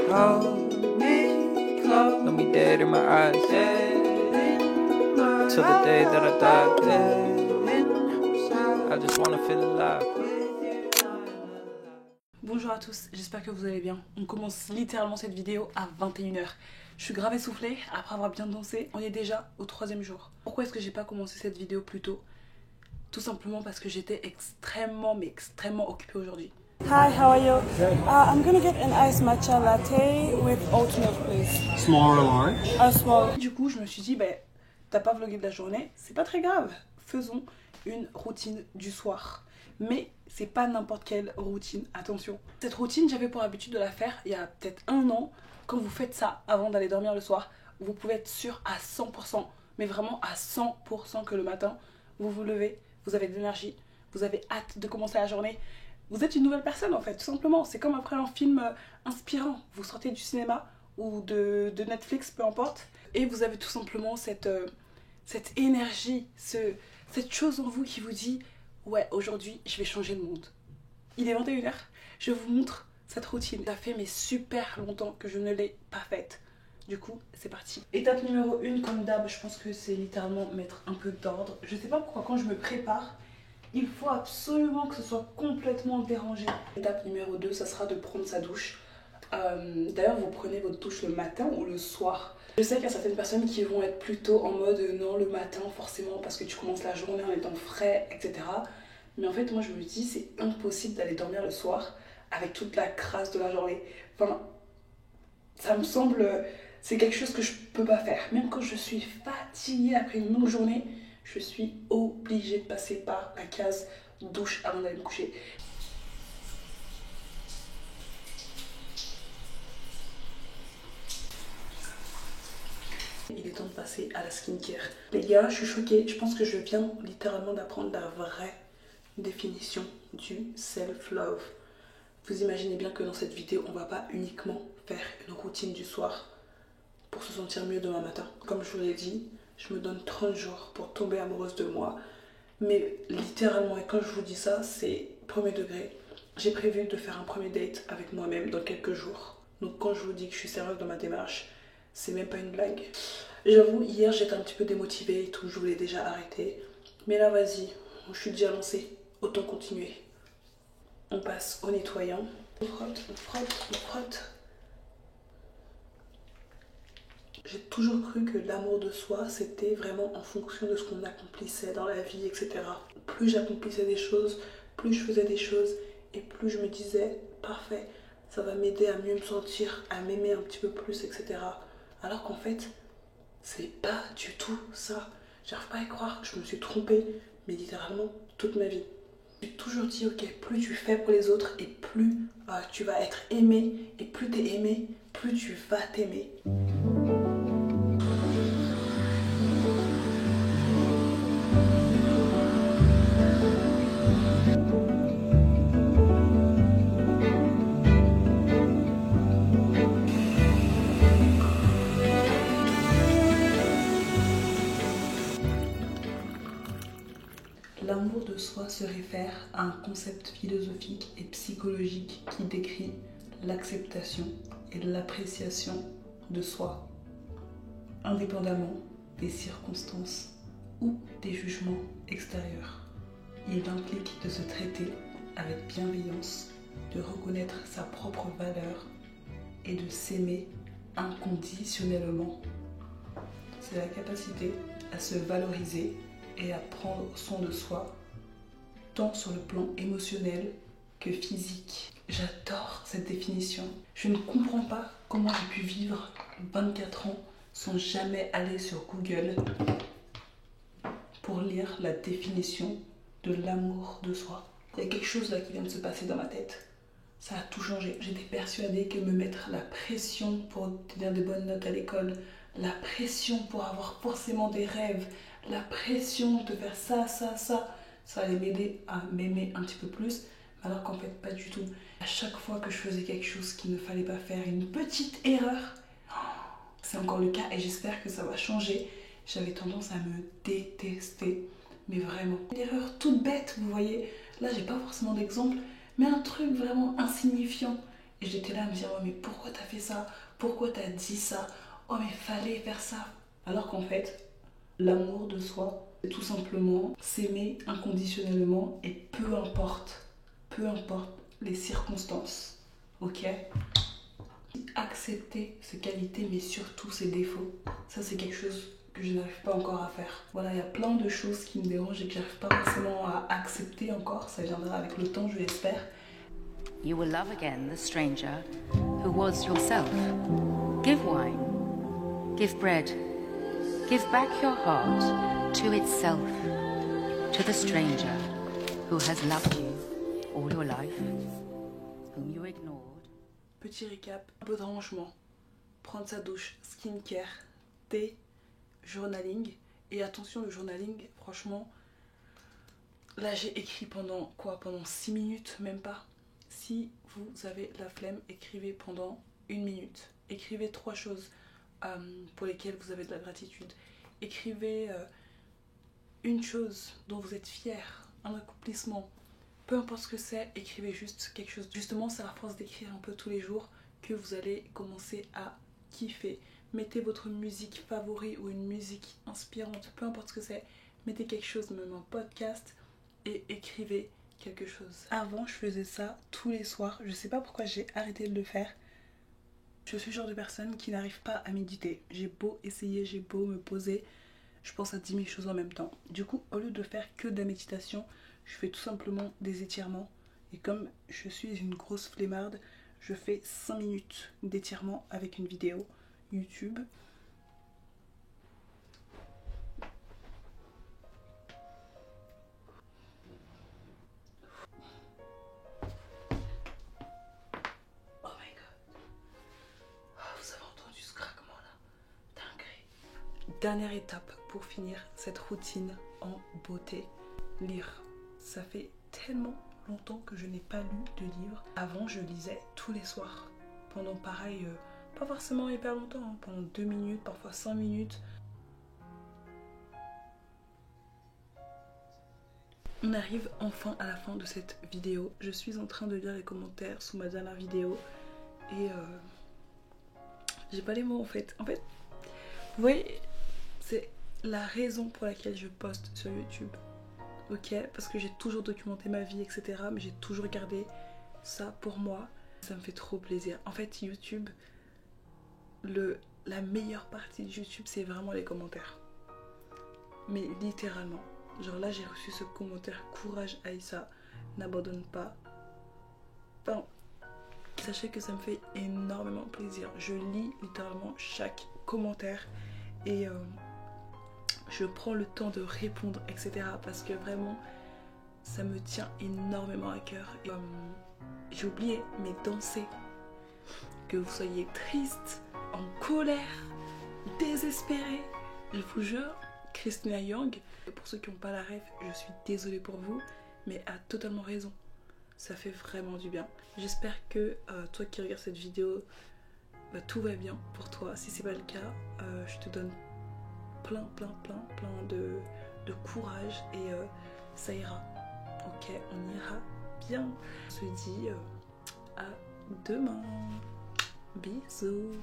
Hold me close, let me dead in my eyes, till the day that I die. I just wanna feel alive. Bonjour à tous, j'espère que vous allez bien. On commence littéralement cette vidéo à 21h. Je suis grave essoufflée après avoir bien dansé. On est déjà au 3e jour. Pourquoi est-ce que j'ai pas commencé cette vidéo plus tôt? Tout simplement parce que j'étais extrêmement occupée aujourd'hui. Hi, how are you? I'm gonna get an iced matcha latte with oat milk, please. Small or large? Small. Du coup, je me suis dit, t'as pas vlogué de la journée, c'est pas très grave. Faisons une routine du soir. Mais c'est pas n'importe quelle routine, attention. Cette routine, j'avais pour habitude de la faire il y a peut-être 1 an. Quand vous faites ça avant d'aller dormir le soir, vous pouvez être sûr à 100%, mais vraiment à 100% que le matin, vous vous levez, vous avez de l'énergie, vous avez hâte de commencer la journée. Vous êtes une nouvelle personne en fait, tout simplement. C'est comme après un film inspirant. Vous sortez du cinéma ou de Netflix, peu importe, et vous avez tout simplement cette énergie, cette chose en vous qui vous dit « Ouais, aujourd'hui, je vais changer le monde ». Il est 21h, je vous montre cette routine. Ça fait super longtemps que je ne l'ai pas faite. Du coup, c'est parti. Étape numéro 1, comme d'hab, je pense que c'est littéralement mettre un peu d'ordre. Je sais pas pourquoi quand je me prépare, il faut absolument que ce soit complètement dérangé. Étape numéro 2, ça sera de prendre sa douche. D'ailleurs, vous prenez votre douche le matin ou le soir? Je sais qu'il y a certaines personnes qui vont être plutôt en mode non, le matin forcément parce que tu commences la journée en étant frais, etc. Mais en fait, moi je me dis, c'est impossible d'aller dormir le soir avec toute la crasse de la journée. Enfin, ça me semble, c'est quelque chose que je peux pas faire. Même quand je suis fatiguée après une longue journée, je suis obligée de passer par la case douche avant d'aller me coucher. Il est temps de passer à la skincare. Les gars, je suis choquée. Je pense que je viens littéralement d'apprendre la vraie définition du self-love. Vous imaginez bien que dans cette vidéo, on va pas uniquement faire une routine du soir pour se sentir mieux demain matin. Comme je vous l'ai dit, je me donne 30 jours pour tomber amoureuse de moi. Mais littéralement, et quand je vous dis ça, c'est premier degré. J'ai prévu de faire un premier date avec moi-même dans quelques jours. Donc quand je vous dis que je suis sérieuse dans ma démarche, c'est même pas une blague. J'avoue, hier j'étais un petit peu démotivée et tout, je voulais déjà arrêter. Mais là, vas-y, je suis déjà lancée, autant continuer. On passe au nettoyant. On frotte, on frotte, on frotte. J'ai toujours cru que l'amour de soi, c'était vraiment en fonction de ce qu'on accomplissait dans la vie, etc. Plus j'accomplissais des choses, plus je faisais des choses, et plus je me disais, parfait, ça va m'aider à mieux me sentir, à m'aimer un petit peu plus, etc. Alors qu'en fait, c'est pas du tout ça. J'arrive pas à y croire, je me suis trompée, mais littéralement toute ma vie. J'ai toujours dit, ok, plus tu fais pour les autres, et plus tu vas être aimé, et plus t'es aimé, plus tu vas t'aimer. L'amour de soi se réfère à un concept philosophique et psychologique qui décrit l'acceptation et l'appréciation de soi, indépendamment des circonstances ou des jugements extérieurs. Il implique de se traiter avec bienveillance, de reconnaître sa propre valeur et de s'aimer inconditionnellement. C'est la capacité à se valoriser et à prendre soin de soi, tant sur le plan émotionnel que physique. J'adore cette définition. Je ne comprends pas comment j'ai pu vivre 24 ans sans jamais aller sur Google pour lire la définition de l'amour de soi. Il y a quelque chose là qui vient de se passer dans ma tête. Ça a tout changé. J'étais persuadée que me mettre la pression pour obtenir de bonnes notes à l'école, la pression pour avoir forcément des rêves, la pression de faire ça allait m'aider à m'aimer un petit peu plus, alors qu'en fait pas du tout. À chaque fois que je faisais quelque chose qu'il ne fallait pas faire, une petite erreur, c'est encore le cas et j'espère que ça va changer. J'avais tendance à me détester. Mais vraiment. Une erreur toute bête, vous voyez. Là, j'ai pas forcément d'exemple, mais un truc vraiment insignifiant. Et j'étais là à me dire, oh, mais pourquoi t'as fait ça? Pourquoi t'as dit ça? Oh, mais fallait faire ça. Alors qu'en fait, l'amour de soi, c'est tout simplement s'aimer inconditionnellement et peu importe les circonstances. Ok? Accepter ses qualités, mais surtout ses défauts. Ça, c'est quelque chose que je n'arrive pas encore à faire. Voilà, il y a plein de choses qui me dérangent et que j'arrive pas forcément à accepter encore. Ça viendra avec le temps, je l'espère. You will love again the stranger who was yourself. Give wine, give bread, give back your heart to itself, to the stranger who has loved you all your life, whom you ignored. Petit récap, un peu de rangement, prendre sa douche, skincare, thé, journaling. Et attention, le journaling, franchement, là j'ai écrit pendant 6 minutes, même pas. Si vous avez la flemme, écrivez pendant 1 minute. Écrivez 3 choses pour lesquelles vous avez de la gratitude. Écrivez une chose dont vous êtes fier, un accomplissement. Peu importe ce que c'est, écrivez juste quelque chose. Justement, c'est à force d'écrire un peu tous les jours que vous allez commencer à kiffer. Mettez votre musique favorite ou une musique inspirante, peu importe ce que c'est. Mettez quelque chose, même un podcast, et écrivez quelque chose. Avant, je faisais ça tous les soirs. Je sais pas pourquoi j'ai arrêté de le faire. Je suis le genre de personne qui n'arrive pas à méditer. J'ai beau essayer, j'ai beau me poser, je pense à 10 000 choses en même temps. Du coup, au lieu de faire que de la méditation, je fais tout simplement des étirements. Et comme je suis une grosse flemmarde, je fais 5 minutes d'étirement avec une vidéo YouTube. Oh my god. Oh, vous avez entendu ce craquement là? Dinguerie. Dernière étape pour finir cette routine en beauté. Lire. Ça fait tellement longtemps que je n'ai pas lu de livre. Avant, je lisais tous les soirs. Pendant pareil, pas forcément hyper longtemps, hein, pendant 2 minutes, parfois 5 minutes. On arrive enfin à la fin de cette vidéo. Je suis en train de lire les commentaires sous ma dernière vidéo. Et j'ai pas les mots en fait. En fait, vous voyez, c'est la raison pour laquelle je poste sur YouTube. Ok, parce que j'ai toujours documenté ma vie, etc. Mais j'ai toujours gardé ça pour moi. Ça me fait trop plaisir. En fait, YouTube, la meilleure partie de YouTube, c'est vraiment les commentaires. Mais littéralement. Genre là, j'ai reçu ce commentaire: courage Aïssa, n'abandonne pas. Enfin, sachez que ça me fait énormément plaisir. Je lis littéralement chaque commentaire et je prends le temps de répondre, etc. Parce que vraiment, ça me tient énormément à cœur. Et j'ai oublié, mais danser. Que vous soyez triste, en colère, désespéré, je vous jure, Christina Yang, pour ceux qui n'ont pas la ref, je suis désolée pour vous, mais a totalement raison. Ça fait vraiment du bien. J'espère que toi qui regardes cette vidéo, tout va bien pour toi. Si c'est pas le cas, je te donne plein de courage et ça ira. Ok, on ira bien. On se dit à demain. Bisous.